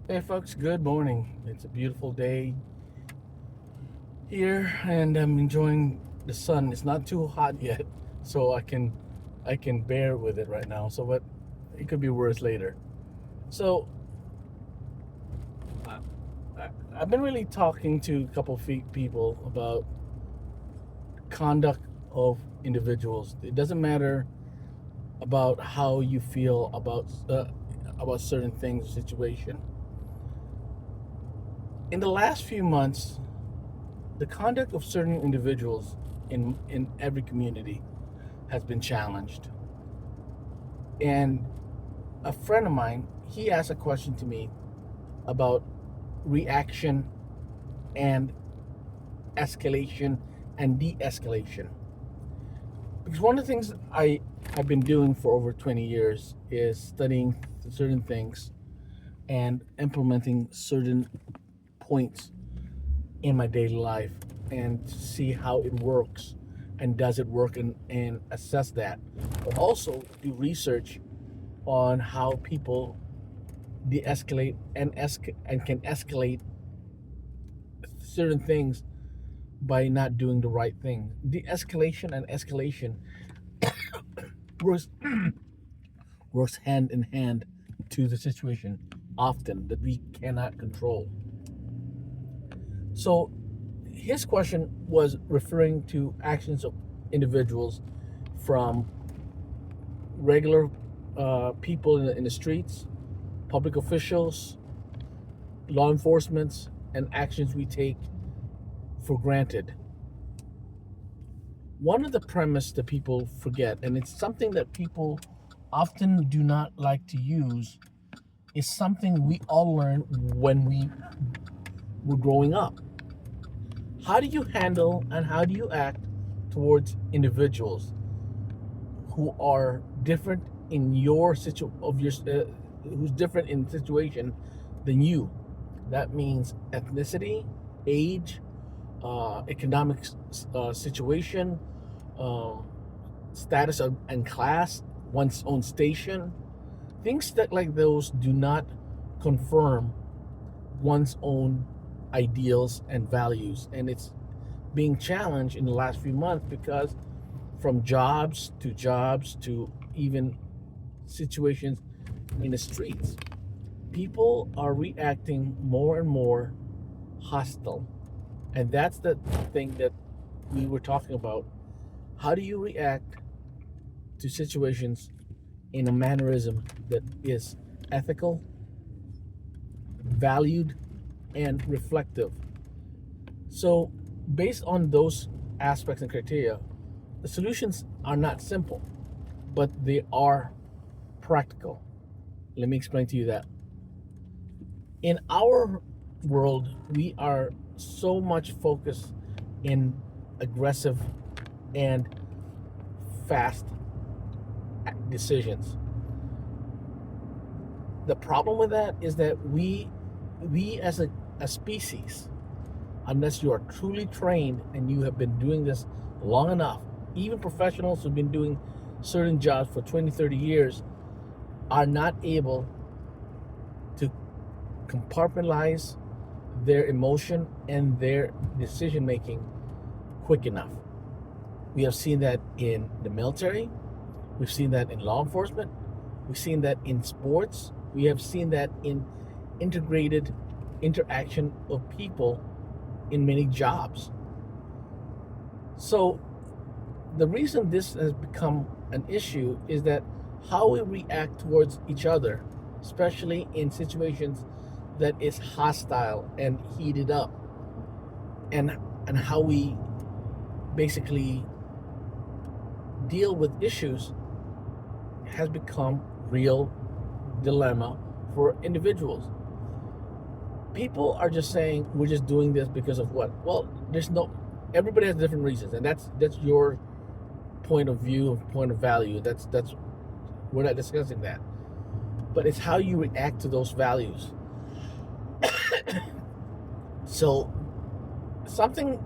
Hey folks, good morning. It's a beautiful day here and I'm enjoying the sun. It's not too hot yet, so I can bear with it right now. But it could be worse later. So I, I've been really talking to a couple of people about conduct of individuals. It doesn't matter about how you feel about certain things or situation. In the last few months, the conduct of certain individuals in every community has been challenged. And a friend of mine, he asked a question to me about reaction and escalation and de-escalation. Because one of the things I've been doing for over 20 years is studying certain things and implementing certain points in my daily life and see how it works and does it work, and assess that, but also do research on how people de-escalate and can escalate certain things by not doing the right thing. De-escalation and escalation works works hand in hand to the situation often that we cannot control. So his question was referring to actions of individuals, from regular people in the streets, public officials, law enforcement, and actions we take for granted. One of the premise that people forget, and it's something that people often do not like to use, is something we all learned when we were growing up. How do you handle and how do you act towards individuals who are different in your who's different in situation than you? That means ethnicity, age, economic situation, uh, status and class, one's own station. Things that like those do not confirm one's own ideals and values, and it's being challenged in the last few months because from jobs to even situations in the streets, people are reacting more and more hostile. And that's the thing that we were talking about. How do you react to situations in a mannerism that is ethical, valued, and reflective? So, based on those aspects and criteria, the solutions are not simple, but they are practical. Let me explain to you that. In our world, we are so much focused in aggressive and fast decisions. The problem with that is that we as a species, unless you are truly trained and you have been doing this long enough, even professionals who've been doing certain jobs for 20, 30 years, are not able to compartmentalize their emotion and their decision making quick enough. We have seen that in the military, we've seen that in law enforcement, we've seen that in sports, we have seen that in integrated interaction of people in many jobs. So the reason this has become an issue is that how we react towards each other, especially in situations that is hostile and heated up, and how we basically deal with issues, has become real dilemma for individuals. People are just saying we're just doing this because of what? Well, there's no. Everybody has different reasons, and that's your point of view, point of value. That's we're not discussing that, but it's how you react to those values. So something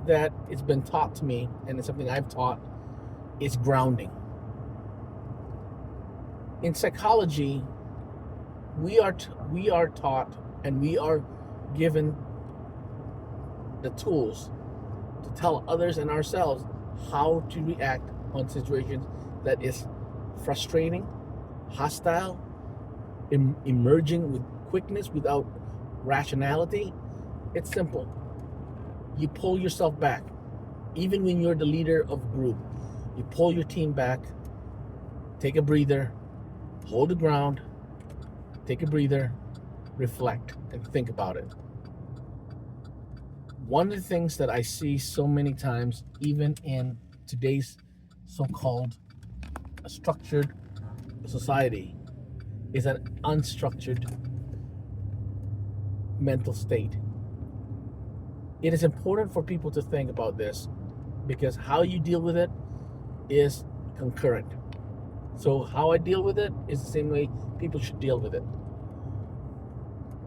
that it's been taught to me, and it's something I've taught, is grounding. In psychology, we are taught and we are given the tools to tell others and ourselves how to react on situations that is frustrating, hostile, emerging with quickness without rationality. It's simple. You pull yourself back. Even when you're the leader of a group, you pull your team back, take a breather, hold the ground, take a breather, reflect, and think about it. One of the things that I see so many times, even in today's so-called structured society, is an unstructured mental state. It is important for people to think about this because how you deal with it is concurrent. So how I deal with it is the same way people should deal with it.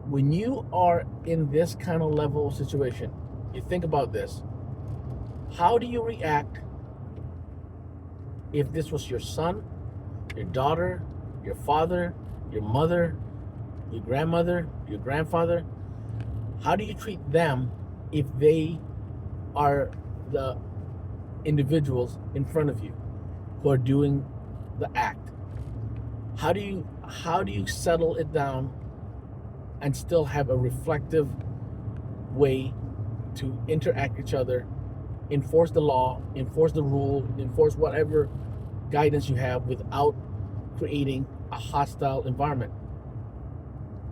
When you are in this kind of level of situation, you think about this. How do you react if this was your son, your daughter, your father, your mother, your grandmother, your grandfather? How do you treat them if they are the individuals in front of you who are doing the act? How do you settle it down and still have a reflective way to interact with each other, enforce the law, enforce the rule, enforce whatever guidance you have without creating a hostile environment?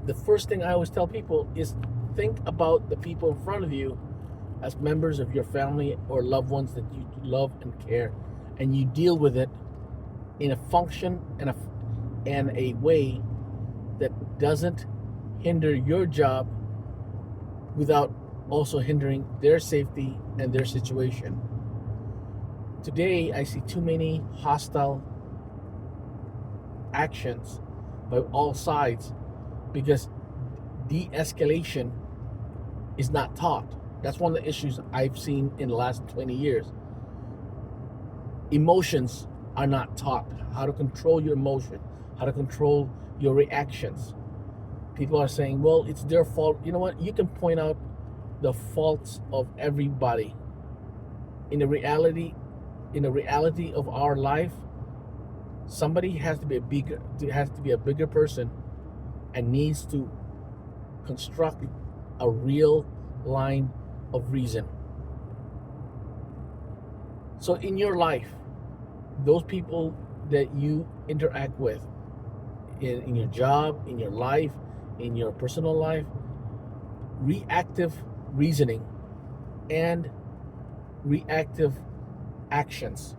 The first thing I always tell people is think about the people in front of you as members of your family or loved ones that you love and care, and you deal with it in a function and a way that doesn't hinder your job without also hindering their safety and their situation. Today, I see too many hostile actions by all sides because de-escalation is not taught. That's one of the issues I've seen in the last 20 years. Emotions are not taught. How to control your emotion, how to control your reactions. People are saying, well, it's their fault. You know what? You can point out the faults of everybody. In the reality of our life, somebody has to be a bigger person and needs to construct a real line of reason. So in your life, those people that you interact with in your job, in your life, in your personal life, reactive reasoning and reactive actions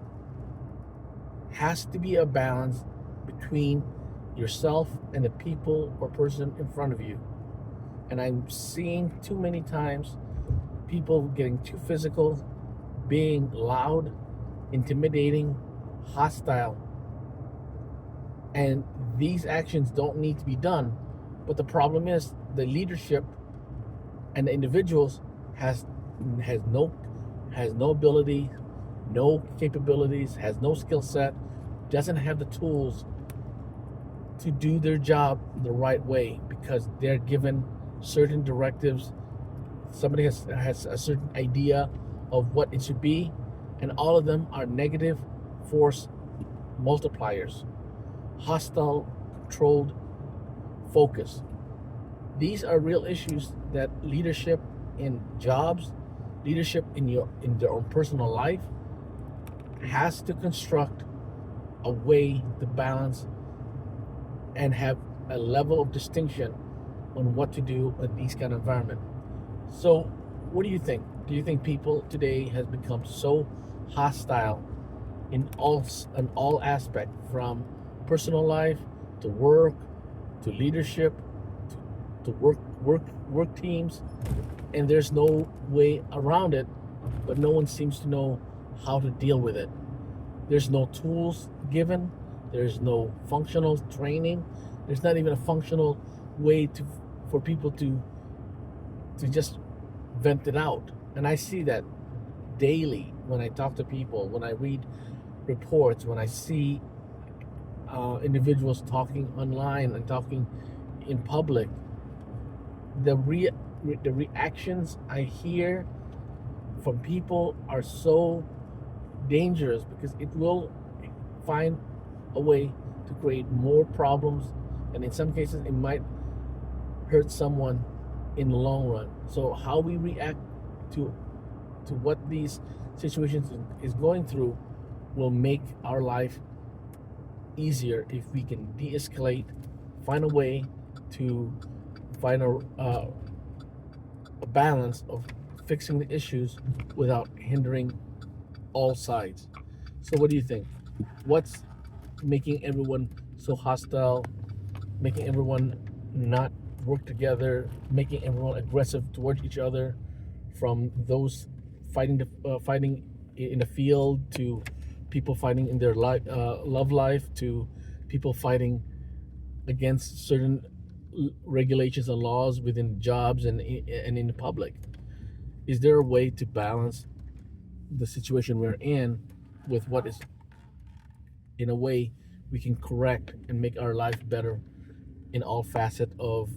has to be a balance between yourself and the people or person in front of you. And I'm seeing too many times people getting too physical, being loud, intimidating, hostile. And these actions don't need to be done. But the problem is the leadership and the individuals has no ability, no capabilities, has no skill set, doesn't have the tools to do their job the right way because they're given certain directives. Somebody has a certain idea of what it should be, and all of them are negative force multipliers, hostile, controlled focus. These are real issues that leadership in jobs, leadership in their own personal life has to construct a way to balance and have a level of distinction on what to do in these kind of environment. So what do you think? Do you think people today has become so hostile in all aspects, from personal life to work to leadership to work teams, and there's no way around it, but no one seems to know how to deal with it? There's no tools given, there's no functional training, there's not even a functional way for people to just vent it out. And I see that daily when I talk to people, when I read reports, when I see individuals talking online and talking in public, the reactions I hear from people are so dangerous, because it will find a way to create more problems, and in some cases it might hurt someone in the long run. So how we react to what these situations is going through will make our life easier if we can de-escalate, find a way to find a balance of fixing the issues without hindering all sides. So what do you think? What's making everyone so hostile, making everyone not work together, making everyone aggressive towards each other, from those fighting in the field, to people fighting in their love life, to people fighting against certain regulations and laws within jobs and in the public? Is there a way to balance the situation we're in with what is, in a way, we can correct and make our life better in all facets of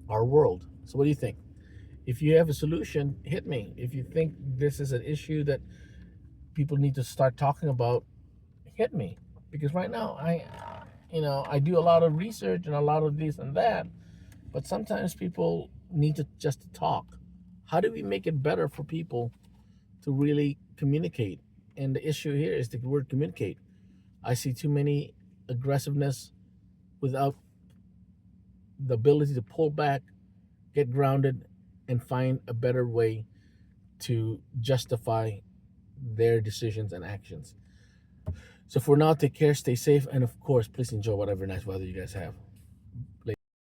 our world? So what do you think? If you have a solution, hit me. If you think this is an issue that people need to start talking about, hit me. Because right now I do a lot of research and a lot of this and that, but sometimes people need to just talk. How do we make it better for people to really communicate? And the issue here is the word communicate. I see too many aggressiveness without the ability to pull back, get grounded, and find a better way to justify their decisions and actions. So for now, take care, stay safe, and of course, please enjoy whatever nice weather you guys have.